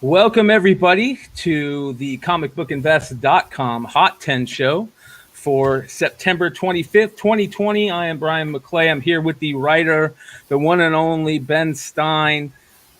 Welcome, everybody, to the comicbookinvest.com Hot 10 show for September 25th, 2020. I am Brian McClay. I'm here with the writer, the one and only Ben Stein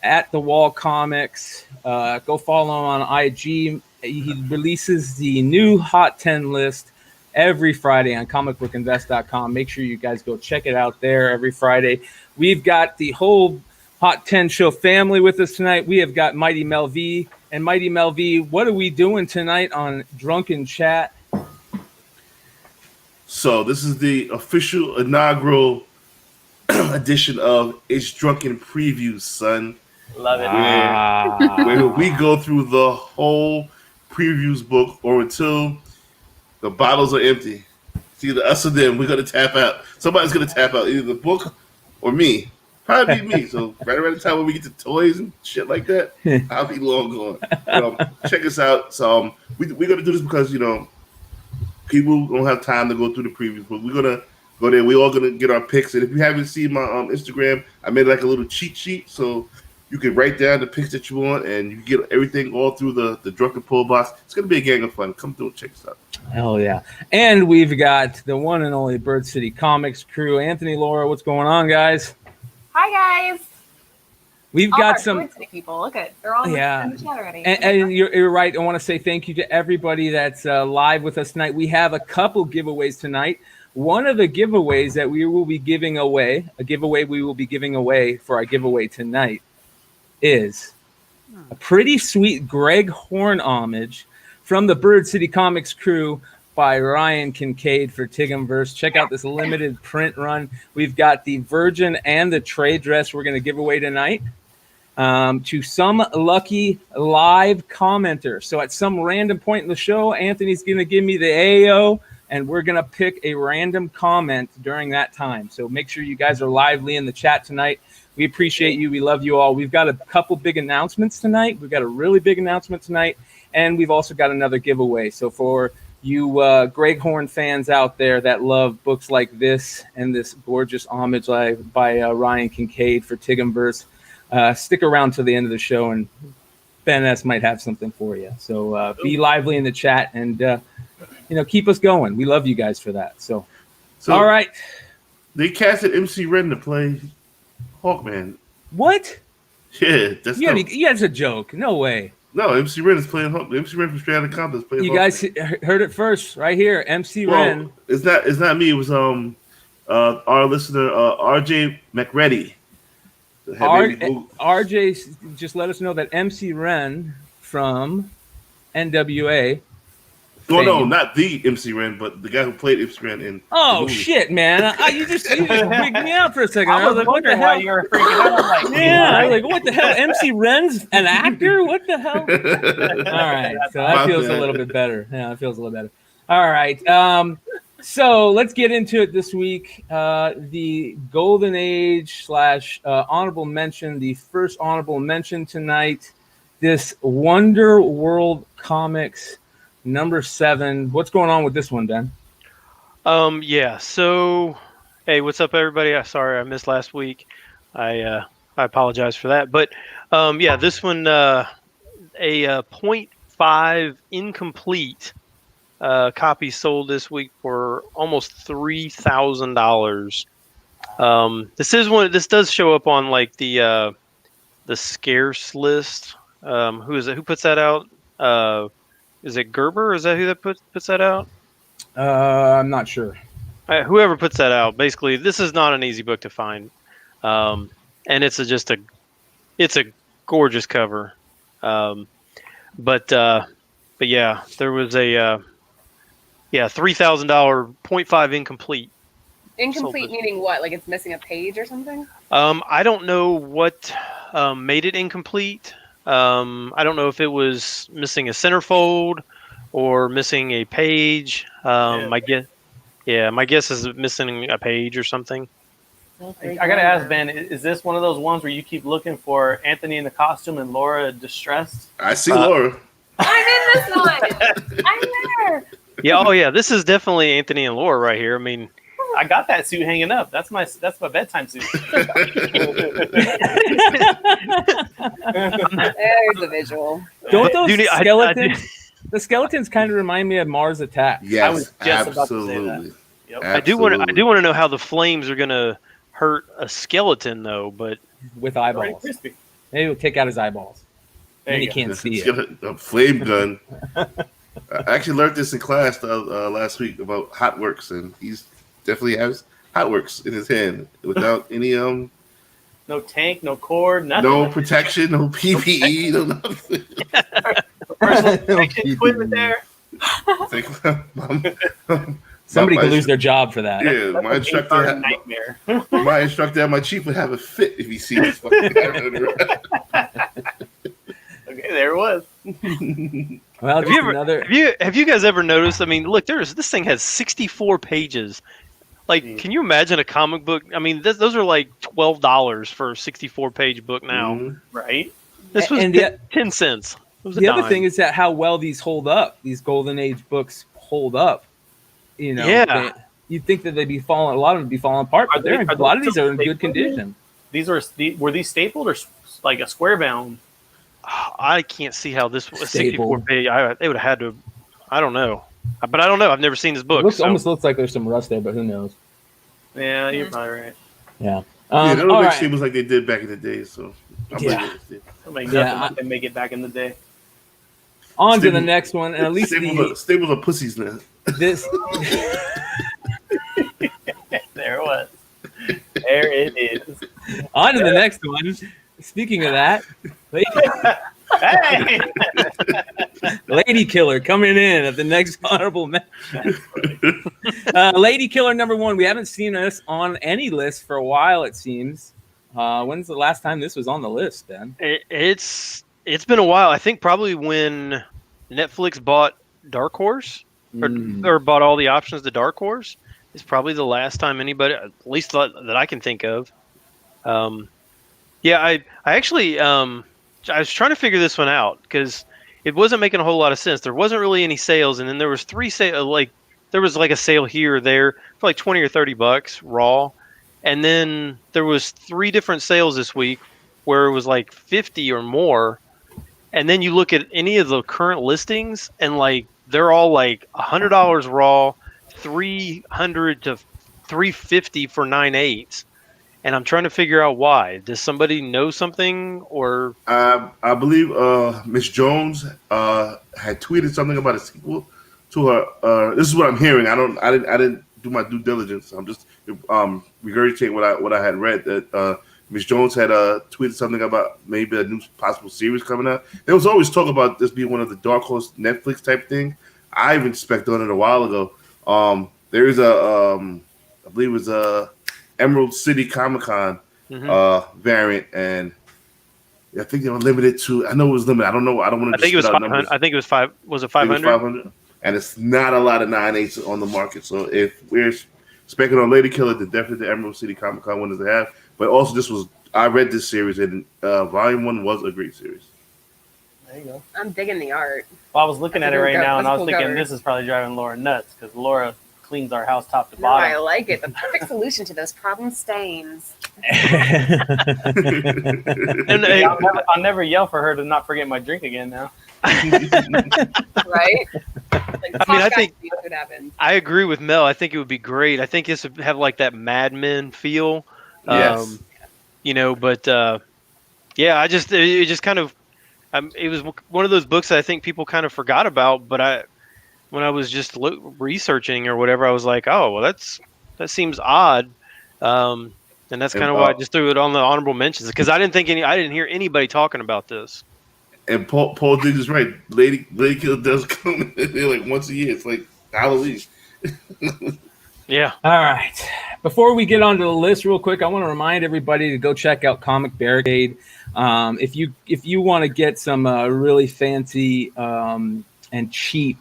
at The Wall Comics. Go follow him on IG. He releases the new Hot 10 list every Friday on comicbookinvest.com. Make sure you guys go check it out there every Friday. We've got the whole Hot 10 show family with us tonight. We have got Mighty Mel V. And Mighty Mel V, what are we doing tonight on Drunken Chat? So this is the official inaugural edition of It's Drunken Previews, son. Love it. Where we go through the whole previews book or until the bottles are empty. It's either us or them. We're going to tap out. Somebody's going to tap out, either the book or me. Probably be me. So right around the time when we get to toys and shit like that, I'll be long gone. Check us out. So we're going to do this because, people don't have time to go through the previews, but we're going to go there. We're all going to get our picks. And if you haven't seen my Instagram, I made like a little cheat sheet. So you can write down the picks that you want and you can get everything all through the Drunken Pull box. It's going to be a gang of fun. Come through and check us out. Hell yeah. And we've got the one and only Bird City Comics crew. Anthony, Laura, what's going on, guys? Hi, guys. We've got some Bird City people. Look at it. They're all in the chat already. And you're right. I want to say thank you to everybody that's live with us tonight. We have a couple giveaways tonight. One of the giveaways that we will be giving away, for our giveaway tonight, is a pretty sweet Greg Horn homage from the Bird City Comics crew by Ryan Kincaid for Tigumverse. Check out this limited print run. We've got the Virgin and the trade dress we're going to give away tonight to some lucky live commenter. So at some random point in the show, Anthony's going to give me the AO, and we're going to pick a random comment during that time. So make sure you guys are lively in the chat tonight. We appreciate you. We love you all. We've got a couple big announcements tonight. We've got a really big announcement tonight, and we've also got another giveaway. So for you Greg Horn fans out there that love books like this and this gorgeous homage by Ryan Kincaid for Tigumverse, stick around to the end of the show, and Ben S. might have something for you. So be lively in the chat and keep us going. We love you guys for that. So all right. They casted MC Ren to play Hawkman. What? Yeah, that's a joke. No way. No, MC Ren is playing Hawkman. MC Ren from Straight Outta Compton is playing You Hawkman. guys heard it first right here. MC Ren. It's not me. It was our listener RJ McReady. RJ just let us know that MC Ren from NWA. No, not the MC Ren, but the guy who played MC Ren in. Oh shit, man! You just freaked me out for a second. I was like, what the hell? Why you were freaking out? I'm like, yeah, I was like, what the hell? MC Ren's an actor? What the hell? All right, so that feels a little bit better. Yeah, it feels a little better. All right, so let's get into it this week. The Golden Age / honorable mention. The first honorable mention tonight. This Wonderworld Comics. Number 7. What's going on with this one, Ben? Yeah. So, hey, what's up, everybody? Sorry I missed last week. I apologize for that. But yeah, this one a 0.5 incomplete copy sold this week for almost $3,000. This does show up on like the scarce list. Who is it? Who puts that out? Is it Gerber? Is that who that puts that out? I'm not sure. Whoever puts that out, basically, this is not an easy book to find, and it's a gorgeous cover. But yeah, there was a $3,000 0.5 incomplete. Incomplete meaning what? Like it's missing a page or something? I don't know what made it incomplete. I don't know if it was missing a centerfold or missing a page. I guess Yeah, my guess is missing a page or something. I gotta ask Ben, is this one of those ones where you keep looking for Anthony in the costume and Laura distressed? I see Laura. I'm in this one. I'm there. Yeah, oh yeah, this is definitely Anthony and Laura right here. I mean, I got that suit hanging up. That's my bedtime suit. There's the visual. Don't those Dude, skeletons? The skeletons kind of remind me of Mars Attack. Yes, I was just about to say absolutely. that. Yep. I do want to know how the flames are gonna hurt a skeleton though, but With Very eyeballs. crispy. Maybe we'll take out his eyeballs. There Then you you go. can't see It's it. got a flame gun. I actually learned this in class last week about hot works, and he's definitely has hot works in his hand without any No tank, no cord, nothing. no protection, no PPE, no nothing. Personal protection equipment there. It's like, Somebody my- could lose their job for that. Yeah, That's my a instructor, game nightmare. my instructor, my chief would have a fit if he sees this fucking guy running around. Okay, there it was. Well, have just you ever another. have you guys ever noticed? I mean, look, this thing has 64 pages. Like, can you imagine a comic book? I mean, those are like $12 for a 64-page book now. Mhm. Right? This was And the- 10 cents. It was a The other dime. thing is that how well these hold up. These Golden Age books hold up. You know, Yeah. you'd think that they'd be falling. A lot of them would be falling apart, Are but they're they- in, are a lot of those these are in stapled? good condition. These were these stapled or like a square bound? I can't see how this was a Staple. 64 page. They would have had to. I don't know, but I don't know. I've never seen this book. so- Almost looks like there's some rust there, but who knows? Yeah, you're probably right. Yeah. Yeah, they don't all make right. stables like they did back in the day, so I'm Yeah. like, yeah. Somebody Yeah, nothing can make it back in the day. On to the Stable- next one, and at least stables are pussies now. this. There it was. There it is. On to the next one. Speaking of that, Hey! Lady Killer coming in at the next honorable mention. Lady Killer #1. We haven't seen this on any list for a while, it seems. When's the last time this was on the list, Ben? It's been a while. I think probably when Netflix bought Dark Horse or bought all the options to Dark Horse. It's probably the last time anybody, at least that I can think of. Yeah, I actually I was trying to figure this one out because it wasn't making a whole lot of sense. There wasn't really any sales, and then there was there was like a sale here or there for like $20 or $30 raw, and then there was 3 different sales this week where it was like 50 or more, and then you look at any of the current listings and like they're all like $100 raw, $300 to $350 for 9/8. And I'm trying to figure out why. Does somebody know something, or I believe Miss Jones had tweeted something about a sequel to her. This is what I'm hearing. I didn't do my due diligence. I'm just regurgitating what I had read. That Miss Jones had tweeted something about maybe a new possible series coming out. There was always talk about this being one of the Dark Horse Netflix type thing. I even speculated on it a while ago. There is I believe it was a Emerald City Comic Con variant, and I think they were limited to. I know it was limited. I don't know. I don't want to. I think it was 500. I think it was 5. Was it 500? 500, and it's not a lot of 9/8 on the market. So if we're speculating on Lady Killer, then definitely the Emerald City Comic Con one does they have. But also, I read this series, and Volume 1 was a great series. There you go. I'm digging the art. Well, I was looking at it right now, and I was That's a cool thinking cover. this is probably driving Laura nuts because Laura cleans our house top to No, I bottom. like it. The perfect solution to those problem stains. And I'll never yell for her to not forget my drink again now. Right? Like, I mean, I talk think- back to me if it happens. I agree with Mel. I think it would be great. I think this would have like that Mad Men feel. Yes. But yeah, it just kind of, it was one of those books that I think people kind of forgot about. But when I was just researching or whatever, I was like, oh, well, that seems odd. And that's kind of why I just threw it on the honorable mentions because I didn't hear anybody talking about this. And Paul Diggs is right. Lady Killer does come in like once a year. It's like Halloween. Yeah. All right. Before we get onto the list, real quick, I want to remind everybody to go check out Comic Barricade. If you want to get some really fancy and cheap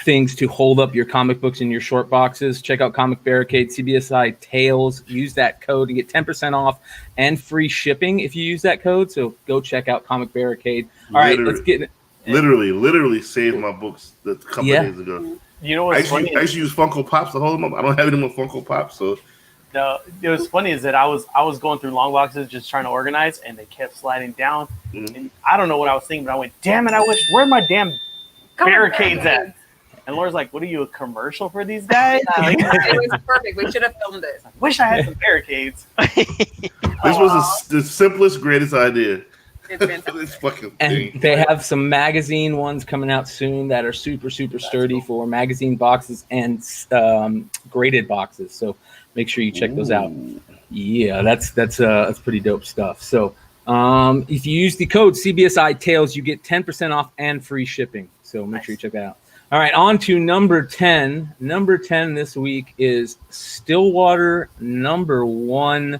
things to hold up your comic books in your short boxes. Check out Comic Barricade, CBSI Tales. Use that code to get 10% off and free shipping if you use that code. So go check out Comic Barricade. All right, let's get it. Literally saved my books a couple days ago. You know what's funny? I used to use Funko Pops to hold them up. I don't have any more Funko Pops, so. It was funny is that I was going through long boxes just trying to organize, and they kept sliding down. Mm-hmm. And I don't know what I was thinking, but I went, "Damn it! Where are my damn barricades at?" And Laura's like, "What are you, a commercial for these guys?" It was perfect. We should have filmed it. I wish I had some barricades. This was the simplest, greatest idea. It's fantastic. This fucking And thing. they have some magazine ones coming out soon that are super sturdy for magazine boxes and graded boxes. So make sure you check those out. Yeah, that's pretty dope stuff. So if you use the code CBSI Tales, you get 10% off and free shipping. So make sure you check that out. All right, on to number 10. Number 10 this week is Stillwater #1.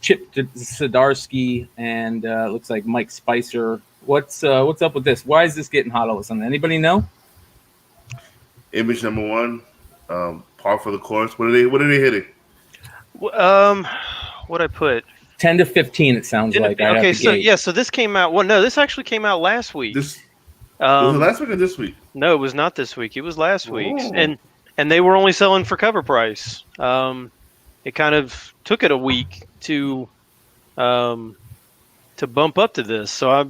Chip Zdarsky and looks like Mike Spicer. What's up with this? Why is this getting hot all of a sudden? Anybody know? Image #1, par for the course. What are they hitting? What I put 10 to 15. It sounds like. Right okay, so this came out. Well, no, this actually came out last week. Was it last week or this week? No, it was not this week. It was last week, and they were only selling for cover price. It kind of took it a week to bump up to this. So I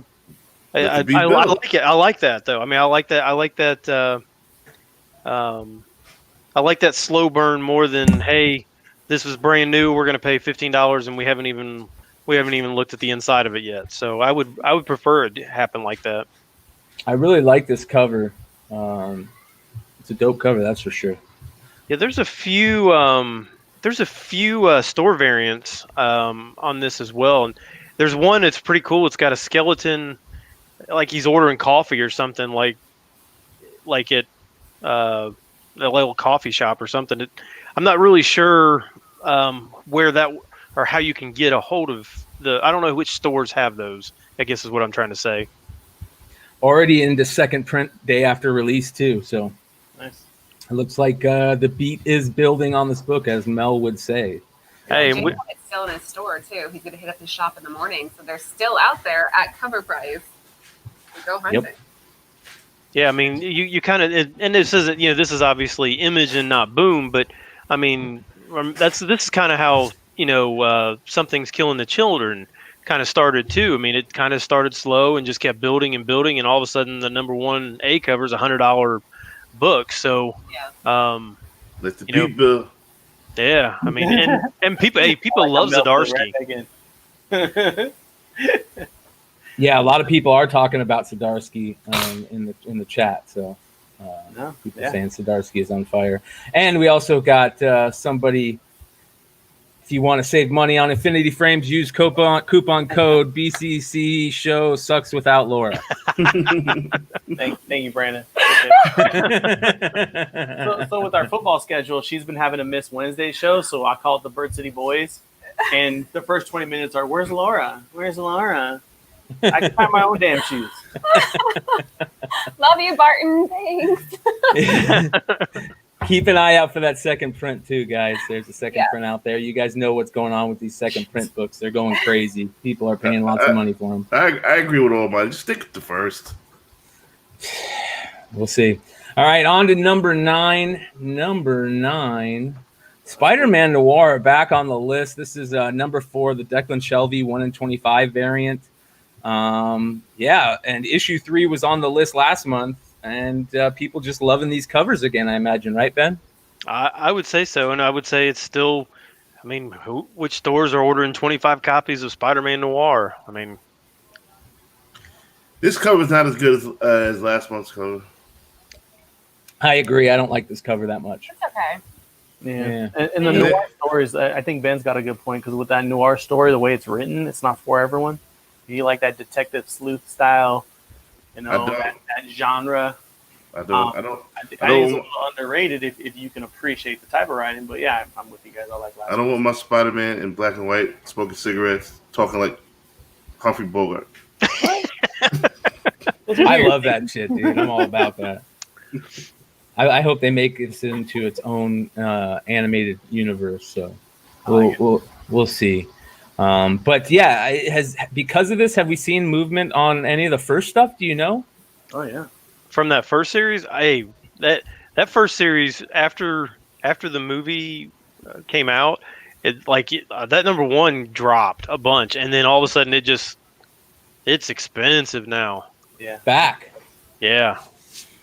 like it. I like that though. I mean, I like that. I like that slow burn more than, hey, this was brand new. We're going to pay $15 and we haven't even looked at the inside of it yet. So I would prefer it to happen like that. I really like this cover. It's a dope cover, that's for sure. Yeah, there's a few store variants on this as well, and there's one that's pretty cool. It's got a skeleton, like he's ordering coffee or something, like at a little coffee shop or something. I'm not really sure where that or how you can get a hold of I don't know which stores have those, I guess is what I'm trying to say. Already into second print day after release too, so Nice. it looks like the beat is building on this book, as Mel would say. Hey, It's still in his store too. He's gonna hit up his shop in the morning, so they're still out there at cover price. So go hunt it. yeah, I mean, you kind of, and this isn't, this is obviously Image and not Boom, but I mean, this is kind of how Something's Killing the Children kind of started too. I mean, it kind of started slow and just kept building and building, and all of a sudden the #1 A cover is $100 book. So, Let the beat build. Yeah, I mean, and people love Zdarsky. Yeah, a lot of people are talking about Zdarsky in the chat. So people saying Zdarsky is on fire. And we also got somebody. If you want to save money on Infinity Frames, use coupon code BCC Show Sucks Without Laura. Thank you, Brandon. So with our football schedule, she's been having to miss Wednesday show, so I call it the Bird City Boys. And the first 20 minutes are, "Where's Laura? Where's Laura? I can find my own damn shoes." Love you, Barton. Thanks. Keep an eye out for that second print too, guys. There's a second print out there. You guys know what's going on with these second print books. They're going crazy. People are paying lots of money for them. I agree with all mine. Just stick with the first. We'll see. All right, on to number 9. Number 9, Spider-Man Noir back on the list. This is number 4, the Declan Shalvey 1/25 variant. And issue 3 was on the list last month. And people just loving these covers again, I imagine, right, Ben? I would say so, and I would say it's still. I mean, which stores are ordering 25 copies of Spider-Man Noir? I mean, this cover is not as good as last month's cover. I agree. I don't like this cover that much. It's okay. Yeah. And the Noir stories, I think Ben's got a good point, because with that Noir story, the way it's written, it's not for everyone. You like that detective sleuth style. That genre. I don't. I think it's a little underrated if you can appreciate the type of writing. But yeah, I'm with you guys. I like last. I don't want my Spider-Man in black and white, smoking cigarettes, talking like Humphrey Bogart. I love that shit, dude. I'm all about that. I hope they make this into its own animated universe. So we'll see. But yeah, because of this, have we seen movement on any of the first stuff? Do you know? Oh yeah. From that first series, that first series after the movie came out, that number one dropped a bunch, and then all of a sudden it's expensive now. Yeah. Back. Yeah.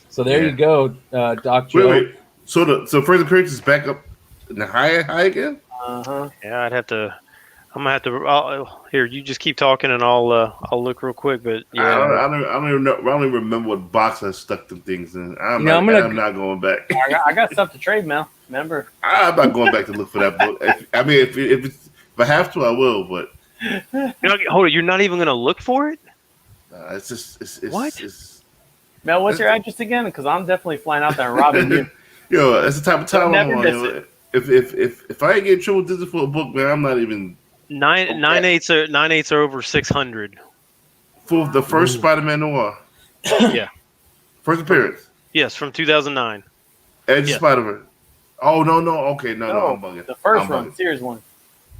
So there you go, Doc Joe. Wait. So First Appearance is back up in the high again? Yeah, I'm gonna have to. Here, you just keep talking, and I'll look real quick. But yeah, I don't even know. I don't even remember what box I stuck them things in. I'm not going back. I got stuff to trade, Mel. Remember? I'm not going back to look for that book. If I have to, I will. But hold it. You're not even gonna look for it? it's just what? Mel, what's your address again? Because I'm definitely flying out there and robbing you. Yo, that's the type of time I'm on. If I ain't getting trouble with Disney for a book, man, I'm not even. 9/8 are over 600. For the first Spider-Man Noir. Yeah. First appearance. Yes, from 2009. Edge of Spider-Man. Oh no! Okay, no, I'm bugging. The first one, series one.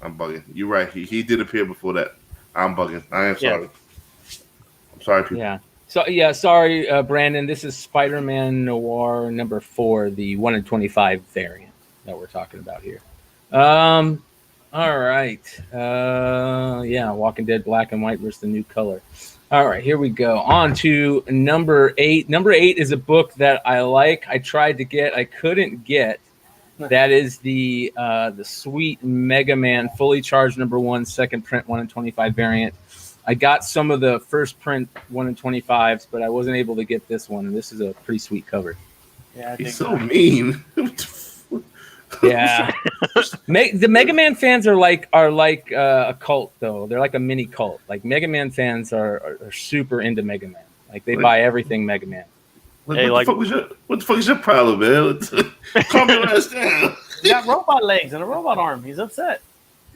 I'm bugging. You're right. He did appear before that. I'm bugging. I am sorry. I'm sorry, people. Yeah. So yeah, sorry, Brandon. This is Spider-Man Noir number 4, the 1 in 25 variant that we're talking about here. All right. Yeah, Walking Dead Black and White versus the New Color. All right, here we go. On to number 8. Number 8 is a book that I like. I tried to get, I couldn't get. That is the sweet Mega Man fully charged number 1, second print 1 in 25 variant. I got some of the first print 1 in 25s, but I wasn't able to get this one. And this is a pretty sweet cover. Yeah, he's so mean. Yeah, the Mega Man fans are like a cult though. They're like a mini cult. Like Mega Man fans are super into Mega Man. Like they buy everything Mega Man. What the fuck is your problem, man? Calm your ass down. He got robot legs and a robot arm. He's upset.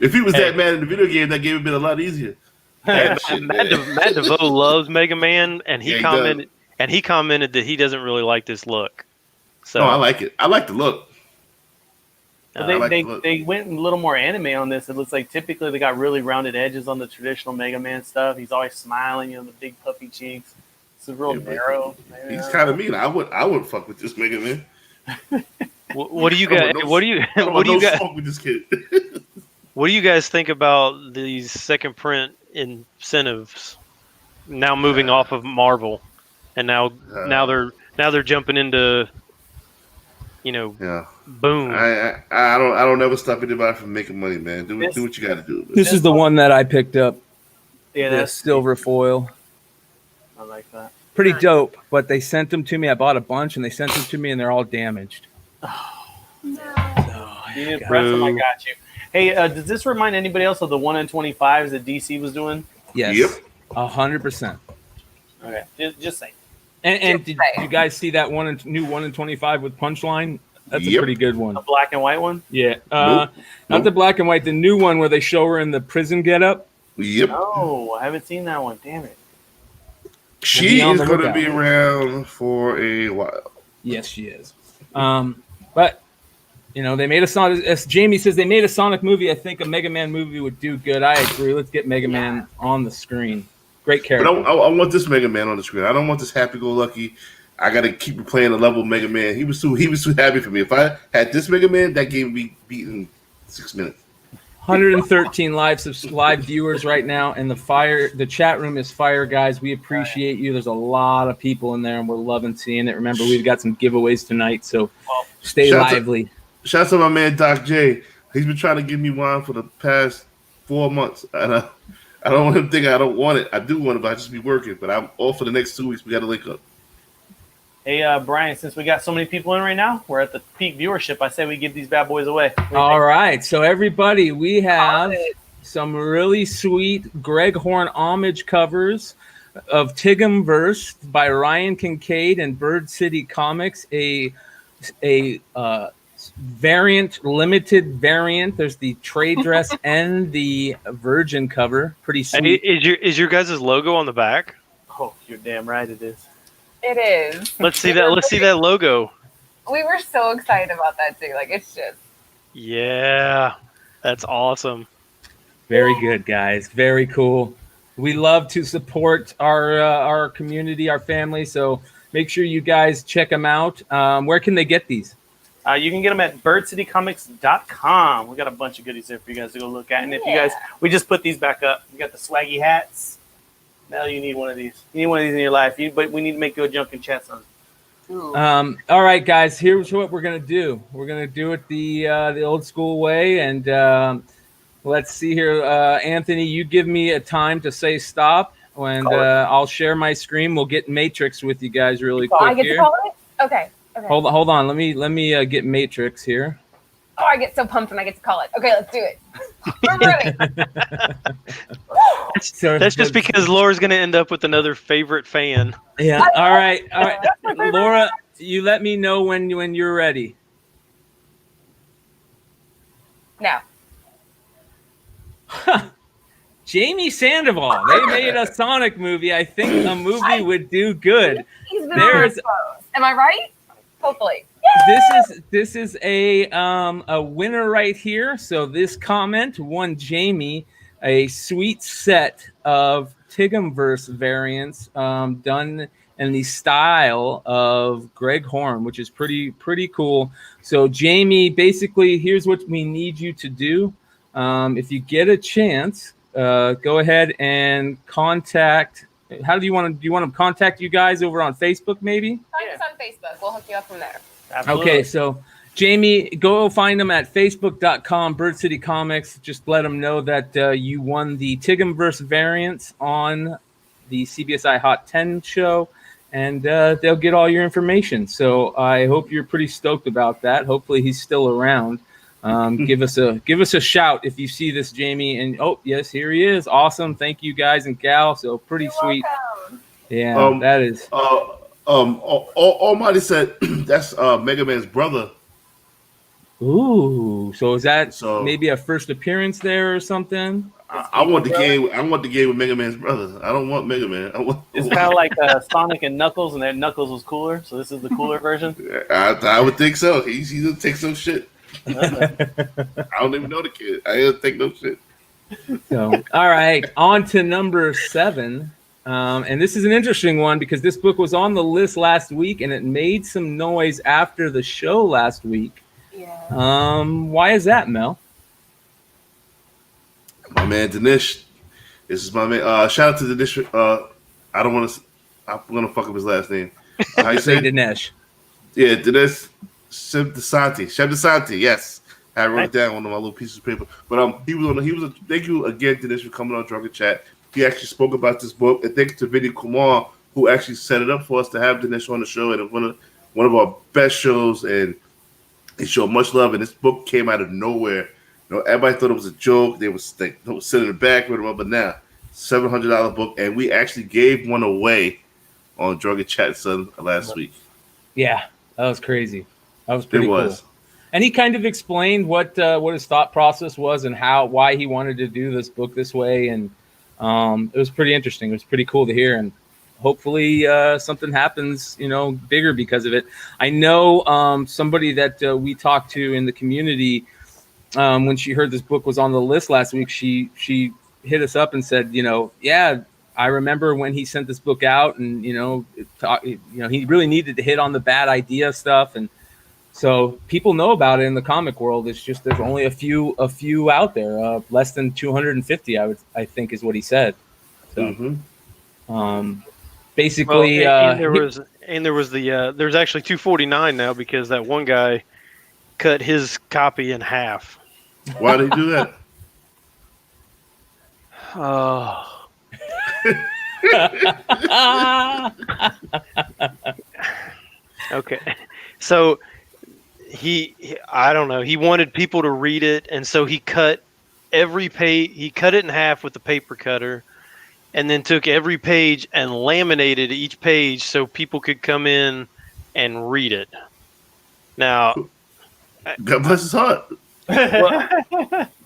If he was that mad in the video game, that game would have been a lot easier. Matt DeVoe loves Mega Man, and he commented that he doesn't really like this look. So no, I like it. I like the look. They went a little more anime on this. It looks like typically they got really rounded edges on the traditional Mega Man stuff. He's always smiling, the big puffy cheeks. It's real narrow. He's kind of mean. I would fuck with this Mega Man. What do you guys? What do you guys? Fuck with this kid. What do you guys think about these second print incentives now moving off of Marvel, and now they're jumping into boom. I don't ever stop anybody from making money, man. Do what you got to do. Man. This is the one that I picked up. Yeah, that's silver foil. I like that. Pretty dope. But they sent them to me. I bought a bunch, and they sent them to me, and they're all damaged. You need to press them. I got you. Hey, does this remind anybody else of the 1 in 25s that DC was doing? Yes. Yep. 100%. Okay, just saying. And did you guys see that new 1 in 25 with Punchline? That's a pretty good one. The black and white one? Yeah. Nope. Not the black and white. The new one where they show her in the prison getup. Yep. Oh, I haven't seen that one. Damn it. She is going to be around for a while. Yes, she is. But they made a Sonic. As Jamie says, they made a Sonic movie. I think a Mega Man movie would do good. I agree. Let's get Mega Man on the screen. Great character. But I want this Mega Man on the screen. I don't want this happy-go-lucky. I got to keep playing the level Mega Man. He was too happy for me. If I had this Mega Man, that game would be beaten in 6 minutes. 113 live viewers right now, and the chat room is fire, guys. We appreciate you. There's a lot of people in there, and we're loving seeing it. Remember, we've got some giveaways tonight, so stay lively. Shout out to my man Doc J. He's been trying to give me wine for the past 4 months, and I don't want him to think I don't want it. I do want it, but I just be working. But I'm off for the next 2 weeks. We got to link up. Hey, Brian, since we got so many people in right now, we're at the peak viewership. I say we give these bad boys away. All right. So, everybody, we have some really sweet Greg Horn homage covers of Tigumverse by Ryan Kincaid and Bird City Comics, a limited variant. There's the trade dress and the Virgin cover. Pretty sweet. Is your guys' logo on the back? Oh, you're damn right it is. It is. Let's see that. Let's see that logo. We were so excited about that too. Like it's just. Yeah, that's awesome. Very good, guys. Very cool. We love to support our community, our family. So make sure you guys check them out. Where can they get these? You can get them at birdcitycomics.com. We got a bunch of goodies there for you guys to go look at. And if you guys, we just put these back up. We got the swaggy hats. Now you need one of these. You need one of these in your life. But we need to make you a junk and chat on. All right, guys. Here's what we're gonna do. We're gonna do it the old school way, and let's see here. Anthony, you give me a time to say stop, and I'll share my screen. We'll get Matrix with you guys really quick. I get here. to call it. Okay. Hold on. Let me get Matrix here. Oh, I get so pumped when I get to call it. Okay, let's do it. We're ready. That's just because Laura's going to end up with another favorite fan. Yeah. All right. Laura, you let me know when you're ready. Now. Jamie Sandoval. They made a Sonic movie. I think a movie would do good. He's been on those. Am I right? Hopefully. This is a winner right here. So this comment won Jamie a sweet set of Tigumverse variants done in the style of Greg Horn, which is pretty cool. So Jamie, basically, here's what we need you to do. If you get a chance, go ahead and contact. How do you want to? Do you want to contact you guys over on Facebook, maybe? Find us on Facebook. We'll hook you up from there. Absolutely. Okay, so Jamie, go find them at facebook.com, Bird City Comics. Just let them know that you won the Tigumverse variants on the CBSI Hot 10 show, and they'll get all your information. So I hope you're pretty stoked about that. Hopefully he's still around. Give us a shout if you see this, Jamie. And oh yes, here he is. Awesome. Thank you guys and gal. So pretty sweet. Welcome. Yeah, that is. Almighty said that's Mega Man's brother. Ooh, so is that maybe a first appearance there or something? I want the game. I want the game with Mega Man's brother. I don't want Mega Man. It's kind of like Sonic and Knuckles, and then Knuckles was cooler. So this is the cooler version. I would think so. He doesn't take some shit. I don't even know the kid. I don't take no shit. So, all right, on to number 7. And this is an interesting one because this book was on the list last week and it made some noise after the show last week. Yeah. Why is that, Mel? My man Dinesh. This is my man. Shout out to Dinesh. I don't want to. I'm gonna fuck up his last name. How you say Dinesh? Yeah, Dinesh Shebdasanti. Yes, I wrote it down on one of my little pieces of paper. But he was. Thank you again, Dinesh, for coming on Drunken Chat. He actually spoke about this book, and thanks to Vinny Kumar, who actually set it up for us to have Dinesh on the show, and one of our best shows, and he showed much love. And this book came out of nowhere. You know, everybody thought it was a joke. They was sitting in the back with him, but now $700 book, and we actually gave one away on Drunken Chat last week. Yeah, that was crazy. That was pretty cool. And he kind of explained what his thought process was and why he wanted to do this book this way, and it was pretty interesting. It was pretty cool to hear, and hopefully something happens, bigger because of it. I know somebody that we talked to in the community when she heard this book was on the list last week. She hit us up and said, yeah, I remember when he sent this book out, and he really needed to hit on the bad idea stuff, and so people know about it in the comic world. It's just there's only a few out there, less than 250. I think is what he said. So, basically, there's actually 249 now because that one guy cut his copy in half. Why did he do that? Oh. Okay, so. I don't know. He wanted people to read it, and so he cut every page. He cut it in half with the paper cutter, and then took every page and laminated each page so people could come in and read it. Now, God bless his heart. Well,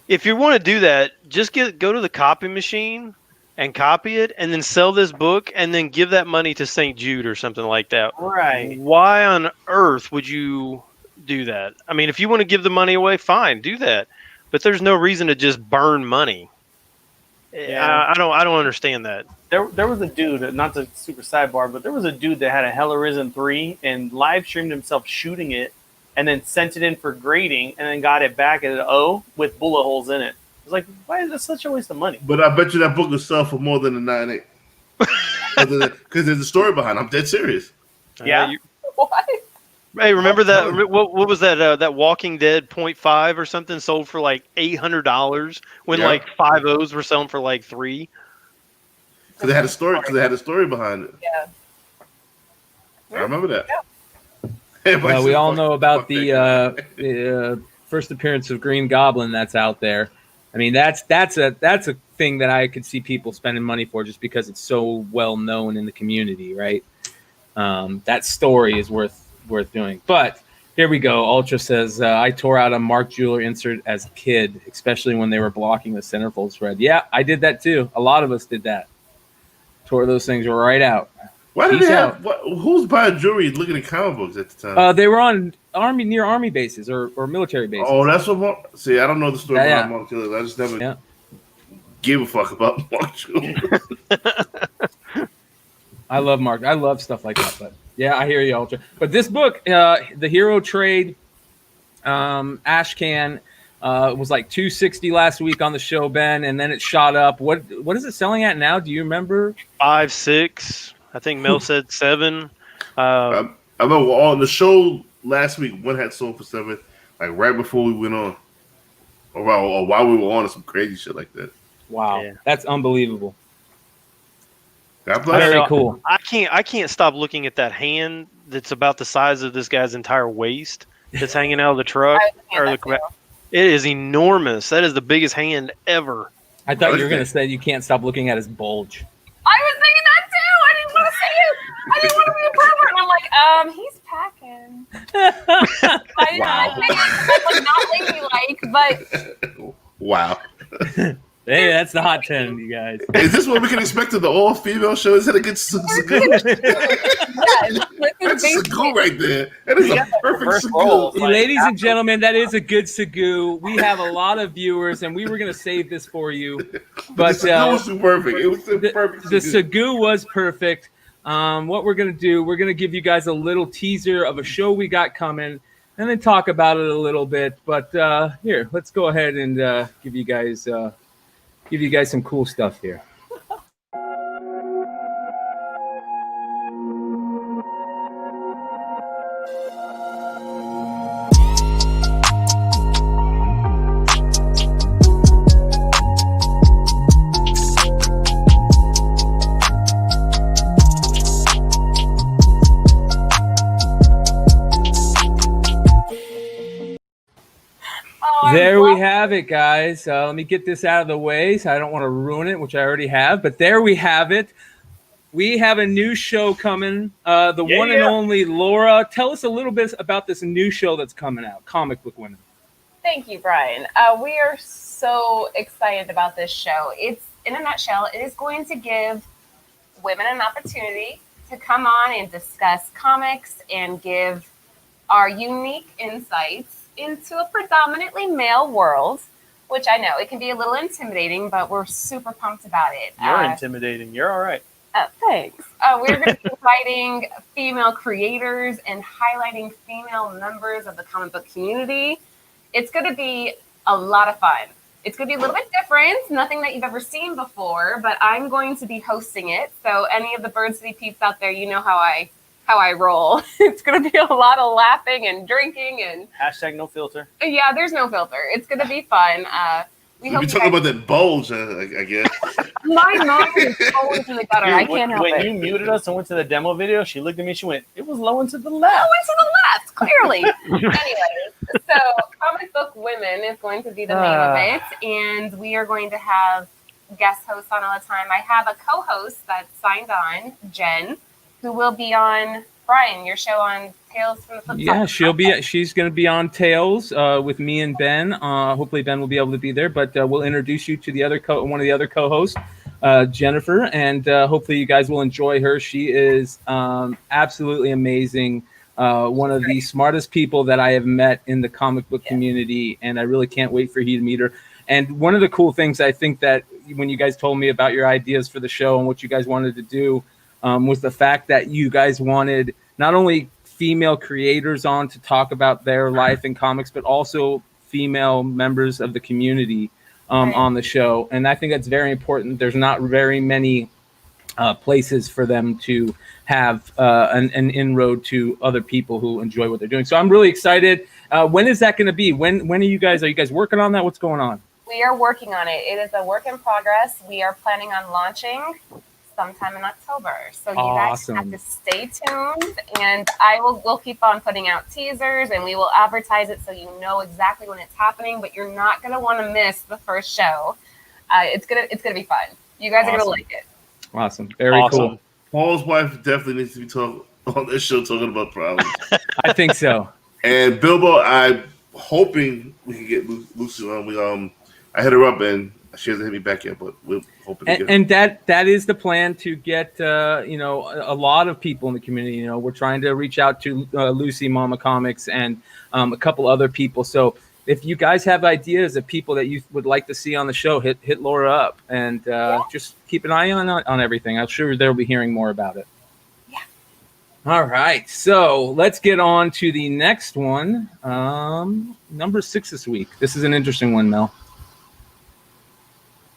if you want to do that, just go to the copy machine and copy it and then sell this book and then give that money to St. Jude or something like that. Right. Why on earth would you do that? I mean, if you want to give the money away, fine, do that. But there's no reason to just burn money. Yeah. I don't understand that. There was a dude, not to super sidebar, but there was a dude that had a Hell Arisen 3 and live streamed himself shooting it and then sent it in for grading and then got it back at an O with bullet holes in it. It's like, why is this such a waste of money? But I bet you that book will sell for more than a 9.8. Because there's a story behind it. I'm dead serious. Yeah. What? Hey, remember that? What was that? That Walking Dead 0.5 or something sold for like $800 when Yeah. like 5.0s were selling for like $3. Because they had a story. Because they had a story behind it. Yeah. I remember that. Well, we all know about the first appearance of Green Goblin that's out there. I mean, that's a thing that I could see people spending money for just because it's so well known in the community, right? That story is worth doing. But here we go. Ultra says, I tore out a Mark Jeweler insert as a kid, especially when they were blocking the centerfold spread. Yeah, I did that too. A lot of us did that. Tore those things right out. Why did Peace they out. have? Who's buying jewelry looking at comic books at the time? They were on near army bases or military bases. Oh, that's what Mark. See, I don't know the story Yeah, behind yeah. Mark Jeweler. I just never Yeah. give a fuck about Mark Jeweler. I love Mark. I love stuff like that. But yeah, I hear you, Ultra. But this book, the Hero Trade, Ashcan, was like $260 last week on the show, Ben, and then it shot up. What is it selling at now? Do you remember? 5, 6. I think Mel said 7. I remember on the show last week, one had sold for 7, like right before we went on, or while we were on, or some crazy shit like that. Wow, Yeah. that's unbelievable. God bless. Very know. cool. I can't stop looking at that hand that's about the size of this guy's entire waist that's hanging out of the truck. I was thinking that too. It is enormous. That is the biggest hand ever. I thought you were going to say you can't stop looking at his bulge. I was thinking that too. I didn't want to say it. I didn't want to be a pervert. And I'm like, he's packing. I think it's like not ladylike, but Wow. Hey, that's the hot 10, you guys. Is this what we can expect of the all-female show? Is that a good That's a Sagoo right there. That is a perfect roll. Sagoo. Ladies and gentlemen, that is a good Sagoo. We have a lot of viewers, and we were going to save this for you. But the Sagoo was too perfect. It was too the perfect. Sagoo was perfect. What we're going to do, we're going to give you guys a little teaser of a show we got coming, and then talk about it a little bit. But here, let's go ahead and give you guys some cool stuff here. There we have it, guys. Let me get this out of the way so I don't want to ruin it, which I already have. But there we have it. We have a new show coming. The one and only Laura. Tell us a little bit about this new show that's coming out, Comic Book Women. Thank you, Brian. We are so excited about this show. It's, in a nutshell, it is going to give women an opportunity to come on and discuss comics and give our unique insights into a predominantly male world, which I know it can be a little intimidating, but we're super pumped about it. You're intimidating. You're all right. Thanks. We're going to be inviting female creators and highlighting female members of the comic book community. It's going to be a lot of fun. It's going to be a little bit different, nothing that you've ever seen before, but I'm going to be hosting it. So any of the Bird City peeps out there, you know how I roll. It's going to be a lot of laughing and drinking and Hashtag no filter. yeah, there's no filter. It's going to be fun. We We'll be talking about that bulge, I guess. My mind is always in the gutter. I can't help when it. you muted us and went to the demo video, she looked at me. She went, "It was low and to the Oh, left." and to the left, clearly. Anyways, so Comic Book Women is going to be the name of it, and we are going to have guest hosts on all the time. I have a co-host that's signed on, Jen, who will be on, Brian, your show on Tales from the Flipside. Yeah, she's going to be on Tales with me and Ben. Hopefully Ben will be able to be there, but we'll introduce you to the other one of the other co-hosts. Jennifer, and hopefully you guys will enjoy her. She is absolutely amazing. One of the smartest people that I have met in the comic book community, and I really can't wait for you to meet her. And one of the cool things I think that when you guys told me about your ideas for the show and what you guys wanted to do was the fact that you guys wanted not only female creators on to talk about their life in comics, but also female members of the community on the show. And I think that's very important. There's not very many places for them to have an inroad to other people who enjoy what they're doing. So I'm really excited. When is that going to be? When are you guys working on that? What's going on? We are working on it. It is a work in progress. We are planning on launching sometime in October. So you guys have to stay tuned, and we'll keep on putting out teasers, and we will advertise it so you know exactly when it's happening, but you're not going to want to miss the first show. It's going to be fun. You guys are going to like it. Awesome. Very cool. Paul's wife definitely needs to be on this show talking about problems. I think so. And Bilbo, I'm hoping we can get Lucy on. I hit her up and she hasn't hit me back yet, but we're hoping to get her. And that is the plan, to get a lot of people in the community. We're trying to reach out to Lucy Mama Comics and a couple other people. So if you guys have ideas of people that you would like to see on the show, hit Laura up and just keep an eye on everything. I'm sure they'll be hearing more about it. Yeah. All right. So let's get on to the next one. Number 6 this week. This is an interesting one, Mel.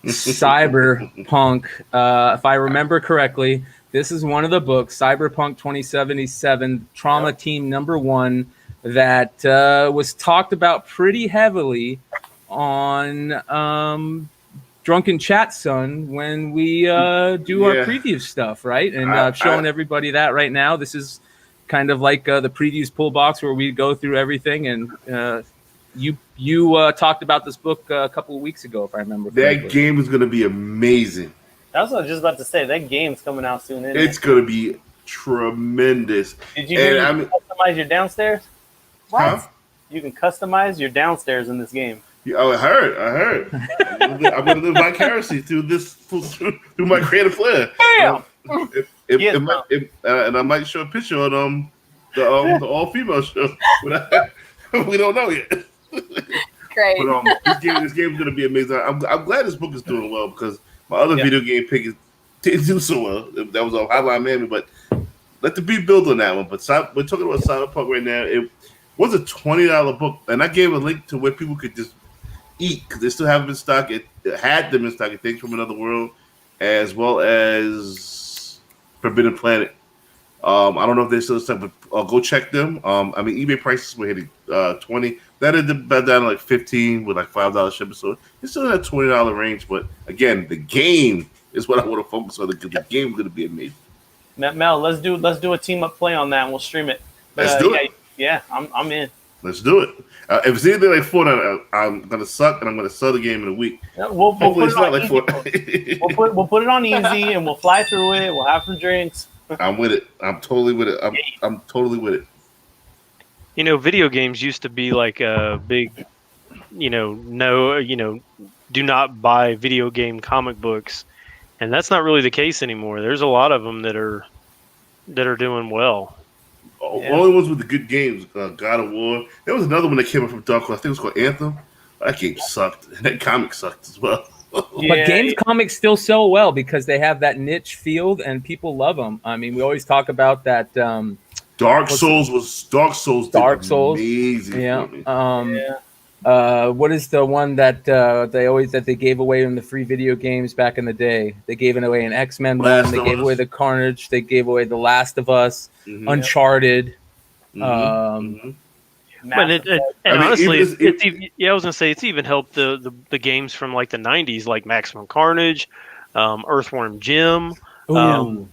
Cyberpunk. If I remember correctly, this is one of the books, Cyberpunk 2077, Trauma Team #1, that was talked about pretty heavily on Drunken Chat Son when we do our preview stuff, right? And I'm showing everybody that right now. This is kind of like the previews pull box where we go through everything. And you talked about this book a couple of weeks ago, if I remember correctly. That game is going to be amazing. That's what I was just about to say. That game's coming out soon. It's going to be tremendous. Did you customize your downstairs? What? Huh? You can customize your downstairs in this game. Yeah, I heard. I'm going to live vicariously through my creative flair. Damn! And I might show a picture on the all-female show. We don't know yet. Great. But this game is going to be amazing. I'm glad this book is doing well because my other video game pick didn't do so well. That was a Hotline Miami, but let the beat build on that one. But we're talking about Cyberpunk right now. It was a $20 book, and I gave a link to where people could just eat because they still have them in stock. It had them in stock. It Things from Another World, as well as Forbidden Planet. I don't know if they're still in stock, but go check them. eBay prices were hitting $20. That is about down to like $15 with like $5 shipping. So it's still in that $20 range. But again, the game is what I want to focus on because the game is going to be amazing. Mel, let's do a team up play on that and we'll stream it. Let's do it. Yeah, I'm in. Let's do it. If it's anything like Fortnite, I'm gonna suck and I'm gonna sell the game in a week. Yeah, we'll Hopefully put it's it not on like easy. Fortnite. We'll put it on easy and we'll fly through it. We'll have some drinks. I'm with it. I'm totally with it. I'm totally with it. Video games used to be like a big, do not buy video game comic books, and that's not really the case anymore. There's a lot of them that are doing well. Only ones with the good games, God of War. There was another one that came up from Dark Horse. I think it was called Anthem. That game sucked. And that comic sucked as well. But games comics still sell well because they have that niche field and people love them. I mean, we always talk about that. Dark Souls amazing. Yeah. What is the one that they gave away in the free video games back in the day? They gave away an X-Men one. They gave away the Carnage. They gave away The Last of Us, Uncharted. Honestly, I was gonna say it's even helped the games from like the '90s, like Maximum Carnage, Earthworm Jim. Those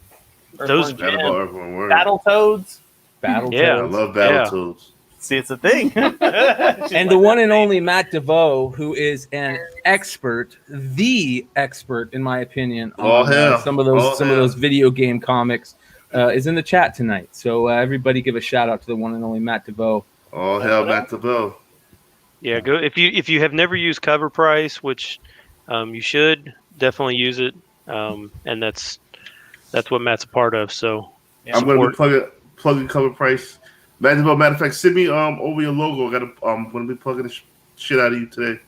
Battletoads. I love Battletoads. See, it's a thing. And the one and only Matt DeVoe, who is an expert, the expert in my opinion, on some of those video game comics, is in the chat tonight. So everybody give a shout out to the one and only Matt DeVoe. Oh hell, Matt DeVoe. Yeah, go if you have never used Cover Price, which you should definitely use it. and that's what Matt's a part of. So I'm going to be plugging cover price. Matter of fact, send me over your logo. I got to going to be plugging the shit out of you today.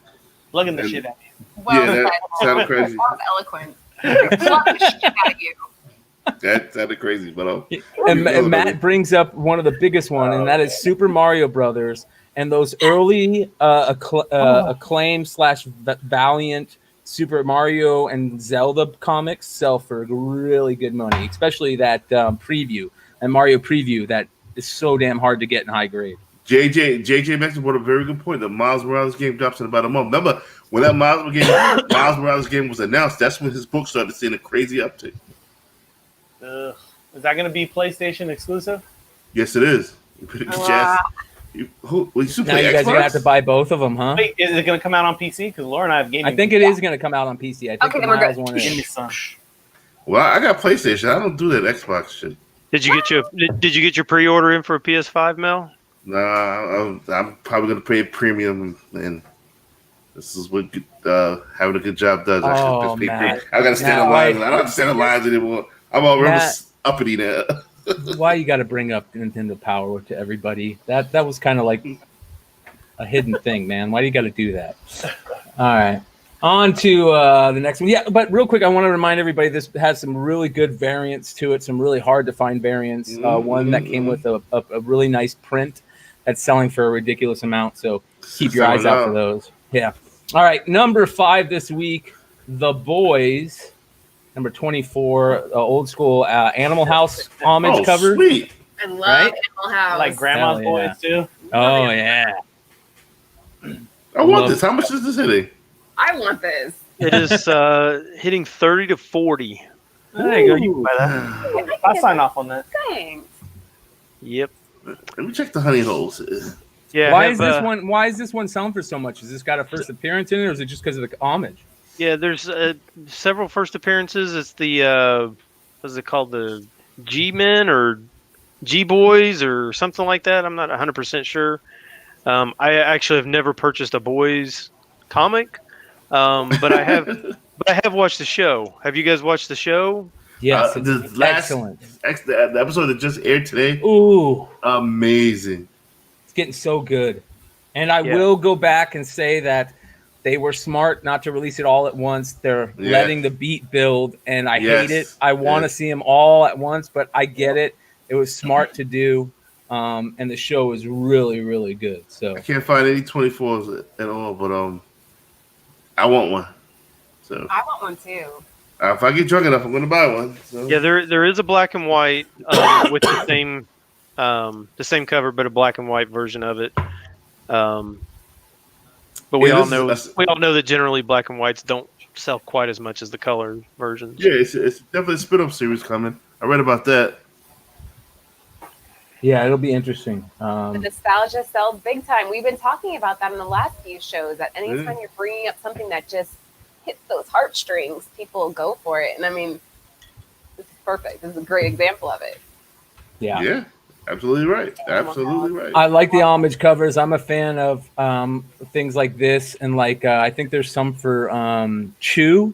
Plugging the shit out of you. Well, yeah, that sounded crazy. That was eloquent. Plug the shit out of you. That sounded crazy, but and Matt brings up one of the biggest one, and that is Super Mario Brothers. And those early acclaim / Valiant Super Mario and Zelda comics sell for really good money, especially that preview and Mario preview that is so damn hard to get in high grade. JJ mentioned what a very good point. The Miles Morales game drops in about a month. Remember when that Miles Morales game was announced? That's when his book started seeing a crazy uptick. Is that going to be PlayStation exclusive? Yes, it is. Wow. Now you guys are gonna have to buy both of them, huh? Wait, is it going to come out on PC? Because Laura and I have gaming. I think it is going to come out on PC. I think Okay, the then we're Miles good. one Give me is. some. Well, I got PlayStation. I don't do that Xbox shit. did you get your pre-order in for a PS5, Mel? Nah, I'm probably gonna pay premium, and this is what having a good job does. Oh, I Matt. gotta stand in lines. I don't have to stand in lines anymore. I'm all uppity now. Why you got to bring up Nintendo Power to everybody? That was kind of like a hidden thing, man. Why do you got to do that? All right, on to the next one. Yeah, but real quick, I want to remind everybody this has some really good variants to it. Some really hard to find variants. One that came with a really nice print that's selling for a ridiculous amount. So keep your eyes out for those. Yeah. All right, number 5 this week, The Boys. Number 24, old school Animal House homage cover. Sweet. I love Right? Animal House. Like Grandma's Hell yeah. Boys, too? Oh, yeah. I want this. How much is this hitting? I want this. It is hitting 30 to 40. There you go. You can buy that. I'll sign off on that. Thanks. Yep. Let me check the honey holes. Yeah. Why is this one selling for so much? Has this got a first appearance in it, or is it just because of the homage? Yeah, there's several first appearances. It's the what's it called, the G-Men or G-Boys or something like that. I'm not 100% sure. I actually have never purchased a Boys comic, but I have watched the show. Have you guys watched the show? Yes, the excellent. The episode that just aired today. Ooh, amazing! it's getting so good. And I will go back and say that they were smart not to release it all at once. They're letting the beat build, and I hate it. I want to see them all at once, but I get it. It was smart to do, and the show is really, really good. So I can't find any 24s at all, but I want one. So I want one too. if I get drunk enough, I'm going to buy one. So. Yeah, there is a black and white with the same cover, but a black and white version of it. But we all know that generally black and whites don't sell quite as much as the color versions. Yeah, it's definitely a spin-off series coming. I read about that. yeah, it'll be interesting. The nostalgia sells big time. We've been talking about that in the last few shows. That anytime you're bringing up something that just hits those heartstrings, people go for it. And I mean, this is perfect. This is a great example of it. Yeah, absolutely right. Absolutely right. I like the homage covers. I'm a fan of things like this, and like I think there's some for Chew,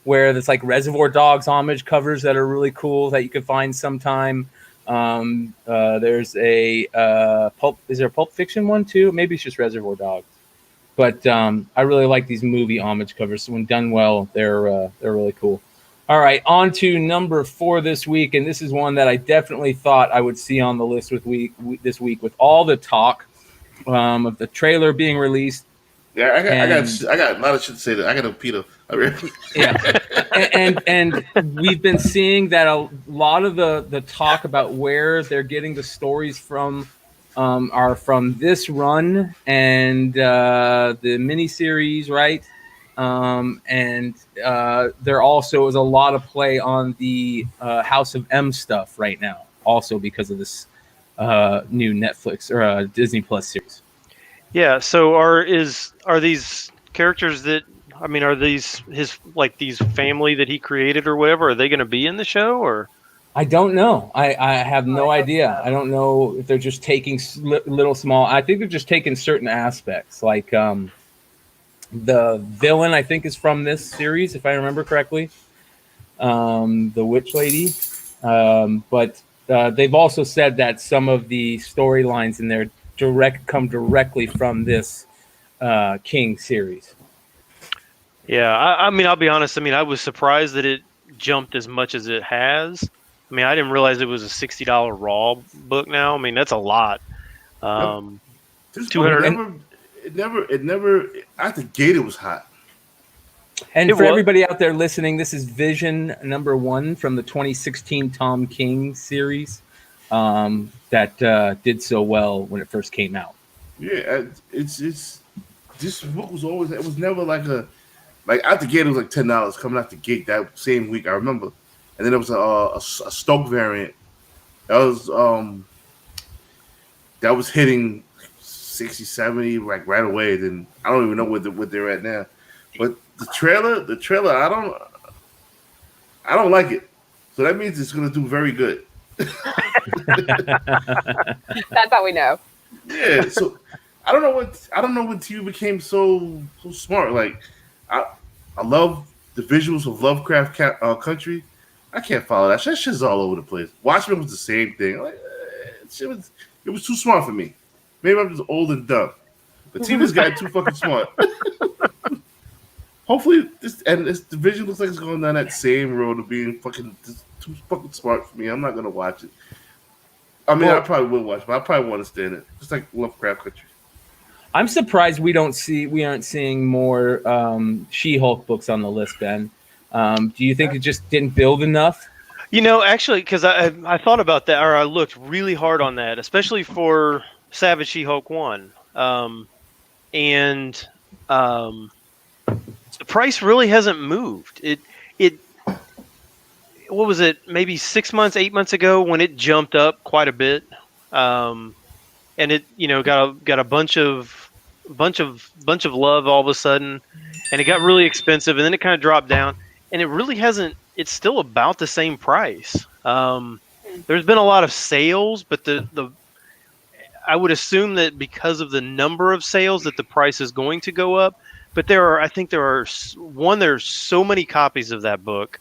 where it's like Reservoir Dogs homage covers that are really cool that you can find sometime. There's a Pulp. Is there a Pulp Fiction one too? Maybe it's just Reservoir Dogs. But I really like these movie homage covers. When done well, they're really cool. All right, on to number 4 this week, and this is one that I definitely thought I would see on the list this week with all the talk of the trailer being released. Yeah, I got a lot of shit to say. That I got a Peter. Yeah, and we've been seeing that a lot of the talk about where they're getting the stories from are from this run and the miniseries, right? And there also is a lot of play on the House of M stuff right now, also because of this new Netflix or Disney Plus series. Yeah. So are these characters that, I mean, are these these family that he created or whatever? Are they going to be in the show or? I don't know. I have no idea. I don't know if they're just taking little small. I think they're just taking certain aspects, like the villain. I think is from this series, if I remember correctly. the Witch Lady. But they've also said that some of the storylines in there come directly from this King series. Yeah, I mean, I'll be honest. I mean, I was surprised that it jumped as much as it has. I mean, I didn't realize it was a $60 raw book now. I mean, that's a lot. This 200 book it never out the gate it was hot. And for everybody out there listening, this is Vision #1 from the 2016 Tom King series that did so well when it first came out. Yeah, it's this book was always, it was never like out the gate it was like $10 coming out the gate that same week, I remember. And then there was a Stoke variant that was hitting 60, 70 like right away. Then I don't even know what they're at now. But the trailer, I don't like it. So that means it's gonna do very good. That's how we know. Yeah, so I don't know when TV became so smart. Like I love the visuals of Lovecraft Country. I can't follow that. That shit's all over the place. Watchmen was the same thing. Like, it was too smart for me. Maybe I'm just old and dumb. But TV's got too fucking smart. Hopefully, the vision looks like it's going down that same road of being fucking too fucking smart for me. I'm not gonna watch it. I mean, I probably will watch it, but I probably won't understand it. Just like Lovecraft Country. I'm surprised we aren't seeing more She-Hulk books on the list, Ben. Do you think it just didn't build enough? You know, actually, because I thought about that, or I looked really hard on that, especially for Savage She-Hulk 1. And the price really hasn't moved. It what was it? Maybe 6 months, 8 months ago when it jumped up quite a bit, and it got a bunch of love all of a sudden, and it got really expensive, and then it kind of dropped down, and it really hasn't. It's still about the same price. There's been a lot of sales, but I would assume that because of the number of sales that the price is going to go up. But there's so many copies of that book.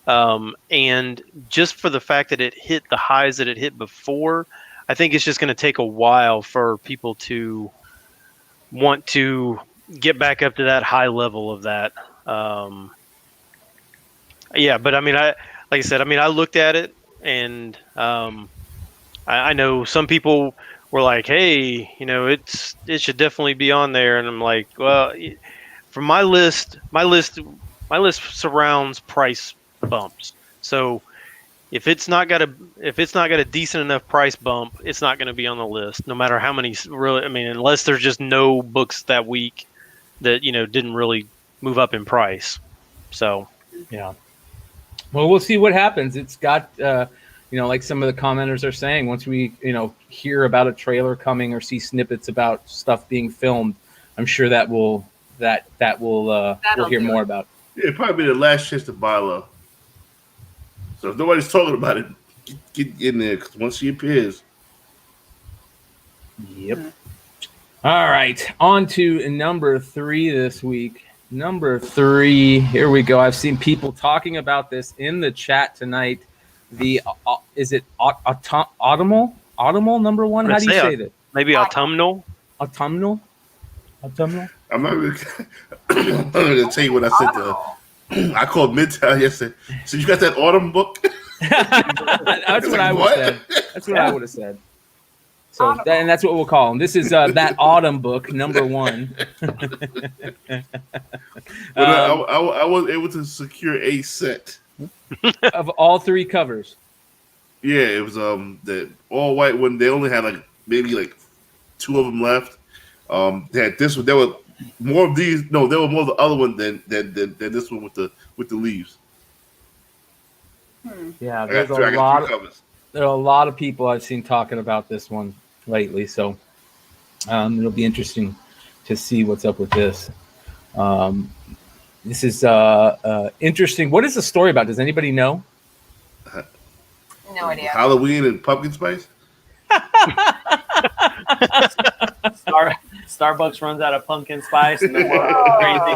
And just for the fact that it hit the highs that it hit before, I think it's just going to take a while for people to want to get back up to that high level of that. Yeah, but I mean, like I said, I looked at it, and I know some people were like, "Hey, it should definitely be on there," and I'm like, "Well, for my list surrounds price bumps. So if it's not got a decent enough price bump, it's not going to be on the list, no matter how many. Really, I mean, unless there's just no books that week that didn't really move up in price. So yeah. Well, we'll see what happens. It's got, like some of the commenters are saying, once we, hear about a trailer coming or see snippets about stuff being filmed, I'm sure we'll hear more about. Yeah, it'll probably be the last chance to buy low. So if nobody's talking about it, get in there, because once she appears. Yep. All right, on to number 3 this week. Number 3, here we go. I've seen people talking about this in the chat tonight. Is it Autmnal? Autmnal #1? How do you say that? Maybe Autmnal. Autmnal. I'm not going to tell you what I said to I called Midtown yesterday. So you got that Autumn book? That's what I would have said. That's what I would have said. So, and that's what we'll call them. This is that Autumn book, #1. I was able to secure a set of all 3 covers. Yeah, it was the all white one. They only had maybe 2 of them left. They had this one. There were more of these. No, there were more of the other one than this one with the leaves. Yeah, there's a lot. There are a lot of people I've seen talking about this one lately, so it'll be interesting to see what's up with this. This is interesting. What is the story about? Does anybody know? No idea. Halloween and pumpkin spice? Starbucks runs out of pumpkin spice, and then we're crazy.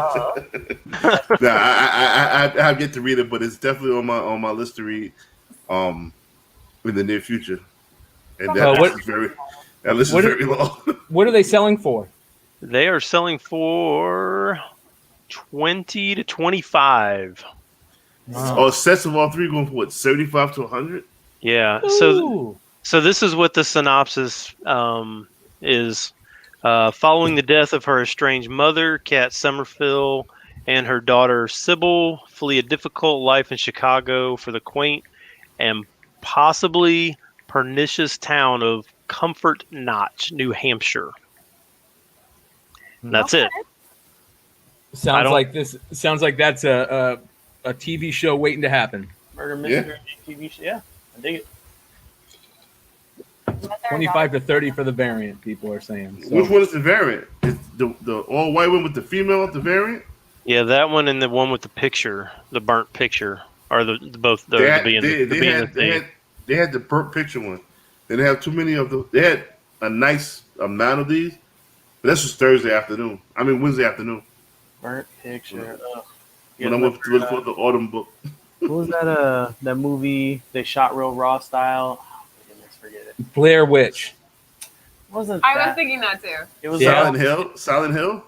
I have yet to read it, but it's definitely on my list to read in the near future. And that list is very long. What are they selling for? They are selling for 20 to 25. Wow. Oh, sets of all three going for what, 75 to 100? Yeah. Ooh. So this is what the synopsis is. Following the death of her estranged mother, Kat Summerfield, and her daughter Sybil flee a difficult life in Chicago for the quaint and possibly pernicious town of Comfort Notch, New Hampshire. And that's it. Sounds like that's a TV show waiting to happen. Murder mystery TV show. Yeah, I dig it. 25 to 30 for the variant, people are saying. So. Which one is the variant? Is the all white one with the female at the variant? Yeah, that one and the one with the picture, the burnt picture, are both the They had the burnt picture one. They didn't have too many of the. They had a nice amount of these, but this was Wednesday afternoon. Burnt picture. When I went to look for the autumn book. What was that? That movie they shot real raw style. Oh, goodness, forget it. Blair Witch. I was thinking that too. It was Silent Hill.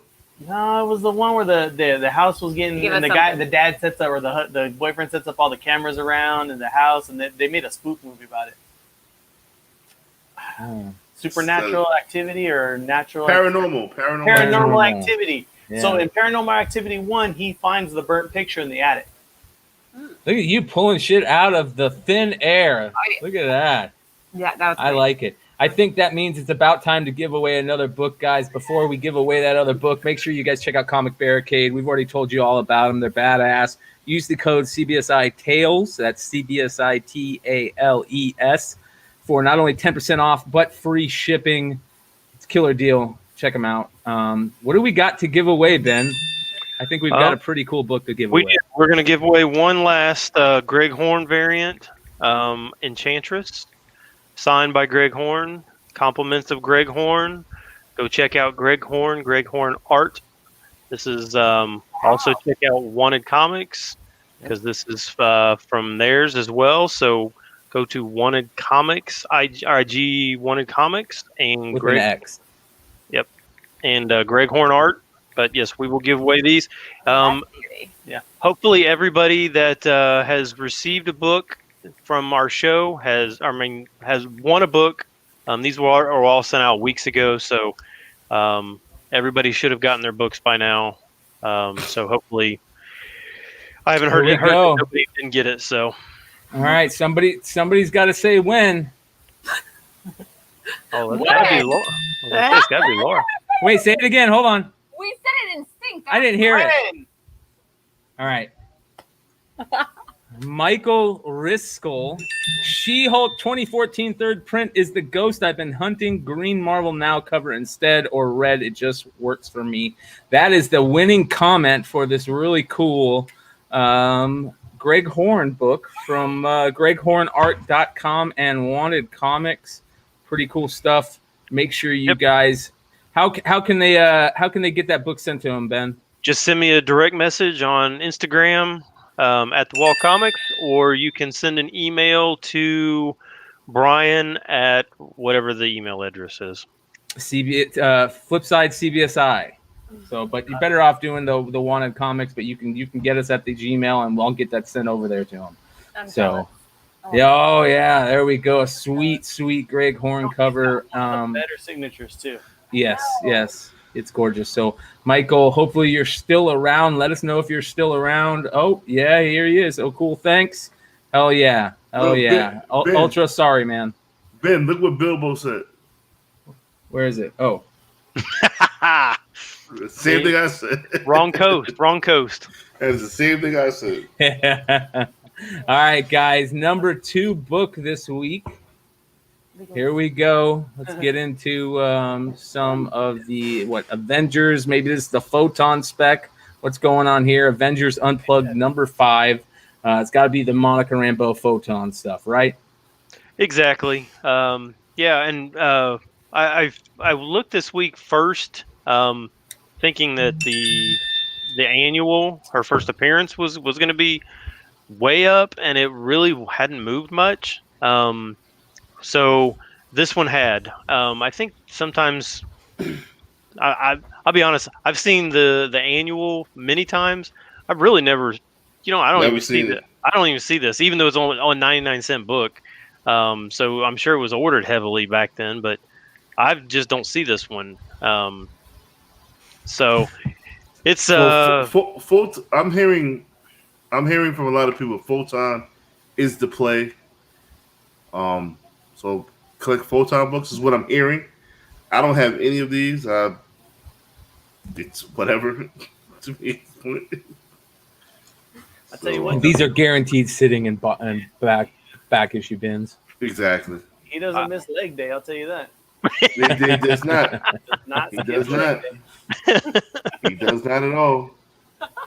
No, it was the one where the house was getting, and the dad sets up, or the boyfriend sets up all the cameras around in the house, and they made a spoof movie about it. Supernatural activity or natural paranormal activity. Yeah. So in Paranormal Activity 1, he finds the burnt picture in the attic. Look at you pulling shit out of the thin air. Look at that. Yeah, that was I like it. I think that means it's about time to give away another book, guys. Before we give away that other book, make sure you guys check out Comic Barricade. We've already told you all about them. They're badass. Use the code CBSI TALES, that's CBSI TALES, for not only 10% off, but free shipping. It's a killer deal. Check them out. What do we got to give away, Ben? I think we've got a pretty cool book to give away. We're going to give away one last Greg Horn variant, Enchantress, signed by Greg Horn. Compliments of Greg Horn. Go check out Greg Horn Art. This is also check out Wanted Comics, because this is from theirs as well. So go to Wanted Comics, IG Wanted Comics, and with Greg an X. Yep, and Greg Horn Art. But yes, we will give away these. Hopefully, everybody that has received a book from our show has won a book. These were all sent out weeks ago, so everybody should have gotten their books by now. So hopefully, I haven't heard that nobody didn't get it. So, all right, somebody's got to say when. Oh, that's gotta be Laura. That's gotta be Laura. Wait, say it again. Hold on. We said it in sync. I didn't hear it. All right. Michael Riskel, She-Hulk 2014 third print is the ghost I've been hunting. Green Marvel Now cover instead, or red. It just works for me. That is the winning comment for this really cool Greg Horn book from greghornart.com and Wanted Comics. Pretty cool stuff. Make sure you guys. How can they get that book sent to them, Ben? Just send me a direct message on Instagram at the Wall Comics, or you can send an email to Brian at whatever the email address is. Flipside CBSI. So, but you're better off doing the Wanted Comics. But you can get us at the Gmail, and we'll get that sent over there to them. Yeah, there we go. A sweet Greg Horn cover. Better signatures too. Yes, it's gorgeous. So, Michael, hopefully you're still around. Let us know if you're still around. Oh, yeah, here he is. Oh, cool. Thanks. Hell yeah. Ben, Ultra sorry, man. Ben, look what Bilbo said. Where is it? Oh. Same thing I said. Wrong coast. That's the same thing I said. All right, guys. Number 2 book this week. Here we go. Let's get into some of the Avengers. Maybe this is the Photon spec. What's going on here? Avengers Unplugged number 5. It's got to be the Monica Rambeau Photon stuff, right? Exactly. And I looked this week first, thinking that the annual, her first appearance was going to be way up, and it really hadn't moved much. So this one had. I think sometimes I'll be honest. I've seen the annual many times. I've really never, I don't even see that. I don't even see this, even though it's only a 99-cent book. So I'm sure it was ordered heavily back then, but I just don't see this one. So it's I'm hearing from a lot of people, Photon is the play. So collect Photon books is what I'm hearing. I don't have any of these. It's whatever to me. I tell you what, these are guaranteed sitting in back issue bins. Exactly. He doesn't miss leg day. I'll tell you that. He does not. He does not. He does not at all.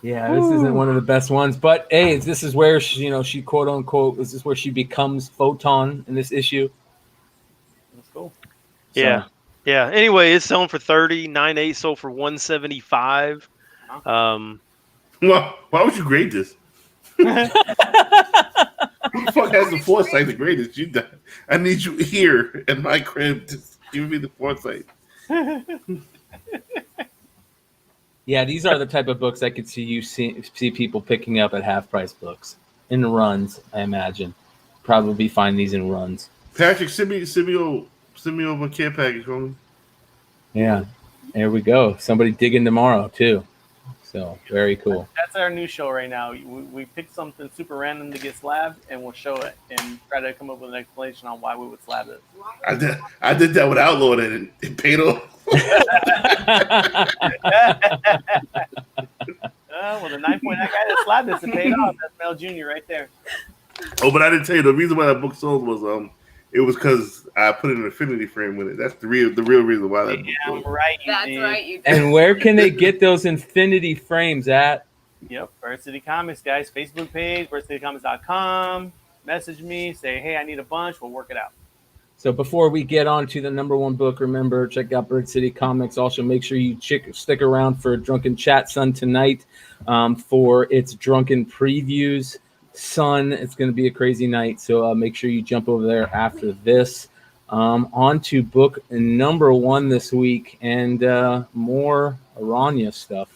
Yeah, this isn't one of the best ones, but hey, this is where she quote unquote. This is where she becomes Photon in this issue. That's cool. Yeah. Yeah. Anyway, it's selling for 30. 9.8 sold for 175. Well, why would you grade this? Who the fuck has the foresight to grade this? I need you here in my crib to give me the foresight. Yeah, these are the type of books I could see people picking up at half price books in runs. I imagine probably find these in runs. Patrick, send me over a care package, homie. Yeah, there we go. Somebody digging tomorrow too. So very cool. That's our new show right now. We picked something super random to get slabbed, and we'll show it and try to come up with an explanation on why we would slab it. I did that with Outlawed, and it paid off. Well, the 9.9 guy that slabbed us, it paid off. That's Mel Jr. right there. Oh, but I didn't tell you the reason why that book sold was it was because I put an infinity frame with it. That's the real reason why that book sold. Right. That's right. You did. And where can they get those infinity frames at? Yep, Bird City Comics, guys. Facebook page, birdcitycomics.com. Message me, say, hey, I need a bunch. We'll work it out. So before we get on to the number one book, remember, check out Bird City Comics. Also, make sure you stick around for Drunken Chat Sun tonight for its Drunken Previews. Sun, it's going to be a crazy night. So make sure you jump over there after this. On to book number one this week and more Arana stuff.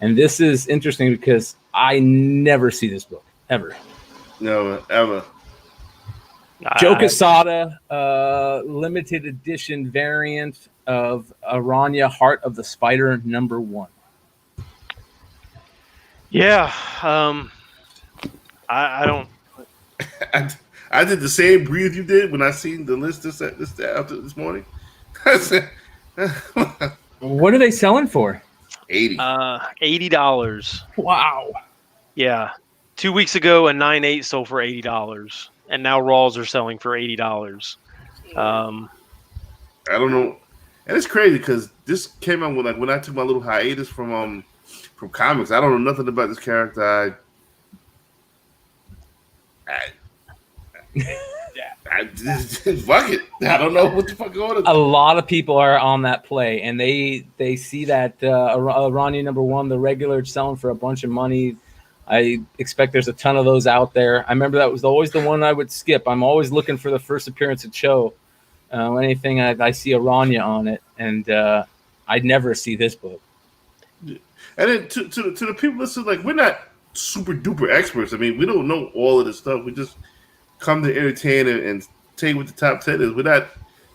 And this is interesting because I never see this book, ever. No, ever. Joe Quesada, limited edition variant of Arana, Heart of the Spider, number one. Yeah. I don't. I did the same breathe you did when I seen the list this morning. I said, What are they selling for? $80. Wow. Yeah. 2 weeks ago, a 9.8 sold for $80, and now Raws are selling for $80. I don't know, and it's crazy because this came out when I took my little hiatus from comics. I don't know nothing about this character. Fuck it. I don't know what the fuck going on. A lot of people are on that play, and they see that Arana number one, the regular, selling for a bunch of money. I expect there's a ton of those out there. I remember that was always the one I would skip. I'm always looking for the first appearance of Cho. Anything I see Arana on it, and I'd never see this book. And then to the people listening, like, we're not super duper experts. I mean, we don't know all of this stuff. We just come to entertain and tell you what the top 10 is. We're not.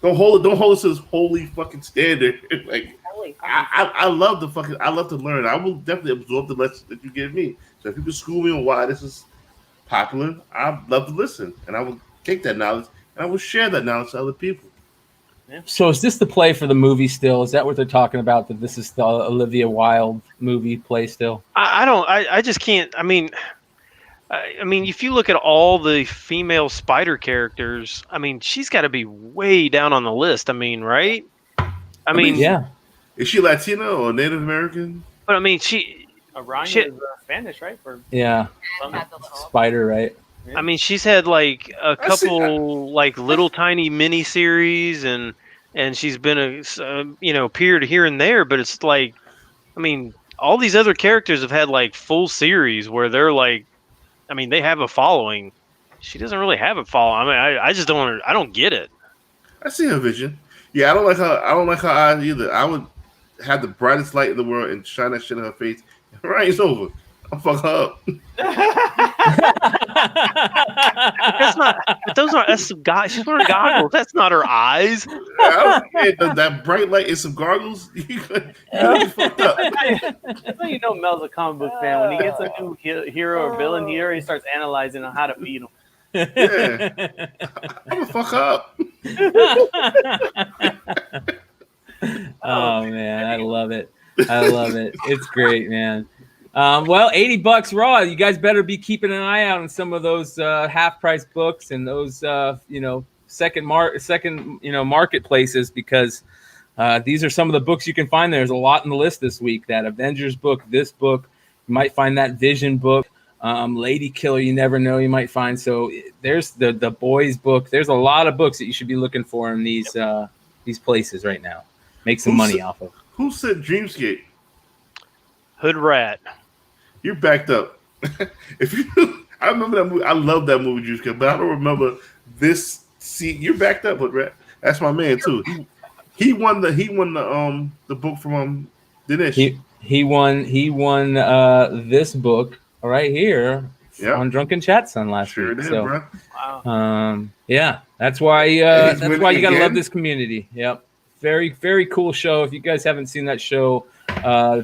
Don't hold us to this holy fucking standard. Like, I love to learn. I will definitely absorb the lessons that you give me. So if you can school me on why this is popular, I'd love to listen, and I will take that knowledge and I will share that knowledge to other people. Yeah. So is this the play for the movie still? Is that what they're talking about? That this is the Olivia Wilde movie play still? I just can't. I mean, if you look at all the female Spider characters, I mean, she's got to be way down on the list. I mean, right? I mean, yeah. Is she Latina or Native American? But I mean, Arana is Spanish, right? Spider, right? I mean, she's had like a couple like little tiny mini series, and and she's been appeared here and there, but it's like, I mean, all these other characters have had like full series where they're like, I mean, they have a following. She doesn't really have a following. I mean, I just I don't get it. I see her vision. Yeah, I don't like her. I don't like her eyes either. I would have the brightest light in the world and shine that shit in her face. Right, it's over. I'll fuck her up. That's some guys. She's wearing goggles. That's not her eyes. That bright light and some goggles. You fucked up. That's how you know Mel's a comic book fan. When he gets a new hero or villain here, he starts analyzing on how to beat him. Yeah, I'm gonna fuck up. Oh man, I love it. It's great, man. Well, $80 raw. You guys better be keeping an eye out on some of those half price books and those second marketplaces, because these are some of the books you can find. There's a lot in the list this week. That Avengers book, this book, you might find that Vision book, Lady Killer. You never know, you might find. So there's the Boys book. There's a lot of books that you should be looking for in these places right now. Make some money off of. Who said Dreamscape? Hood Rat. You're backed up. I remember that movie. I love that movie, Dreamscape, but I don't remember this. See, you're backed up, Hood Rat. That's my man too. He won the book from Dinesh. He won this book right here on Drunken Chat Son last week. Did, so, bro. Wow. Yeah, that's why you gotta love this community. Yep. Very, very cool show. If you guys haven't seen that show,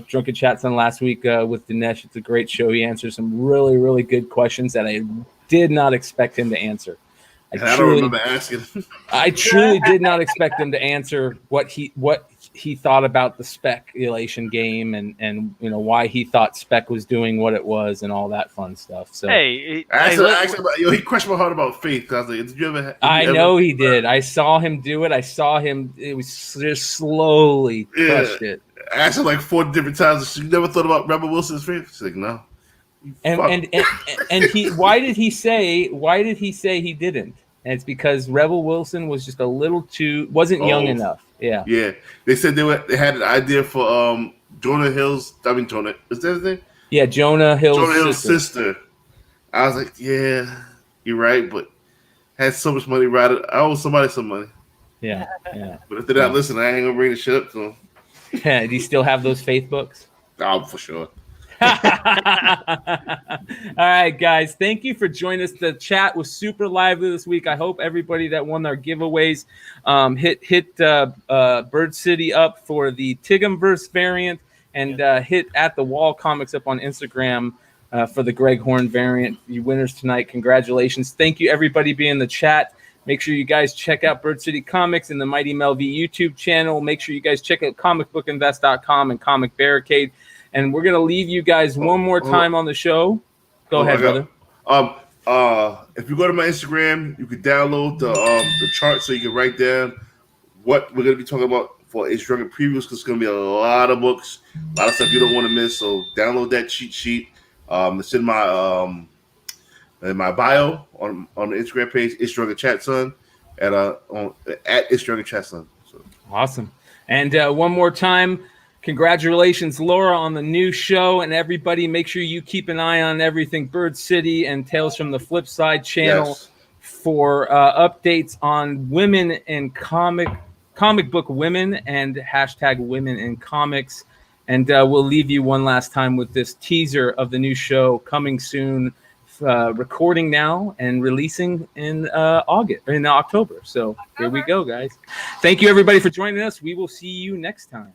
Drunken Chat Son last week with Dinesh, it's a great show. He answers some really, really good questions that I did not expect him to answer. I don't remember asking. I truly did not expect him to answer what he thought about the speculation game and why he thought Spec was doing what it was and all that fun stuff. So he questioned my heart about faith. I was like, did you ever? Know he did. I saw him do it. I saw him. It was just slowly crushed it. I asked him like 4 different times. You never thought about Rebel Wilson's faith? She's like, no. And he why did he say he didn't? And it's because Rebel Wilson was just a little wasn't young enough. Yeah. Yeah. They said they had an idea for Jonah Hill's. I mean, Jonah, is that his name? Yeah, Jonah Hill's sister. I was like, yeah, you're right, but had so much money right. I owe somebody some money. Yeah. But if they're not listening, I ain't gonna bring the shit up to them. Yeah. Do you still have those faith books? Oh, for sure. All right, guys. Thank you for joining us. The chat was super lively this week. I hope everybody that won our giveaways hit Bird City up for the Tigumverse variant and hit at the Wall Comics up on Instagram for the Greg Horn variant. You winners tonight. Congratulations. Thank you, everybody, being in the chat. Make sure you guys check out Bird City Comics and the Mighty Mel V YouTube channel. Make sure you guys check out comicbookinvest.com and Comic Barricade. And we're going to leave you guys one more time on the show. Go ahead, brother. If you go to my Instagram, you can download the chart so you can write down what we're going to be talking about for It's Drunken Previews, because it's going to be a lot of books, a lot of stuff you don't want to miss. So download that cheat sheet. It's in my bio on the Instagram page, It's Drunken Chat Son, at It's Drunken Chat Son. So. Awesome. And one more time, congratulations, Laura, on the new show. And everybody, make sure you keep an eye on everything Bird City and Tales from the Flipside channel for updates on women in comic book women and hashtag women in comics. And we'll leave you one last time with this teaser of the new show coming soon, recording now and releasing in October. So here we go, guys. Thank you, everybody, for joining us. We will see you next time.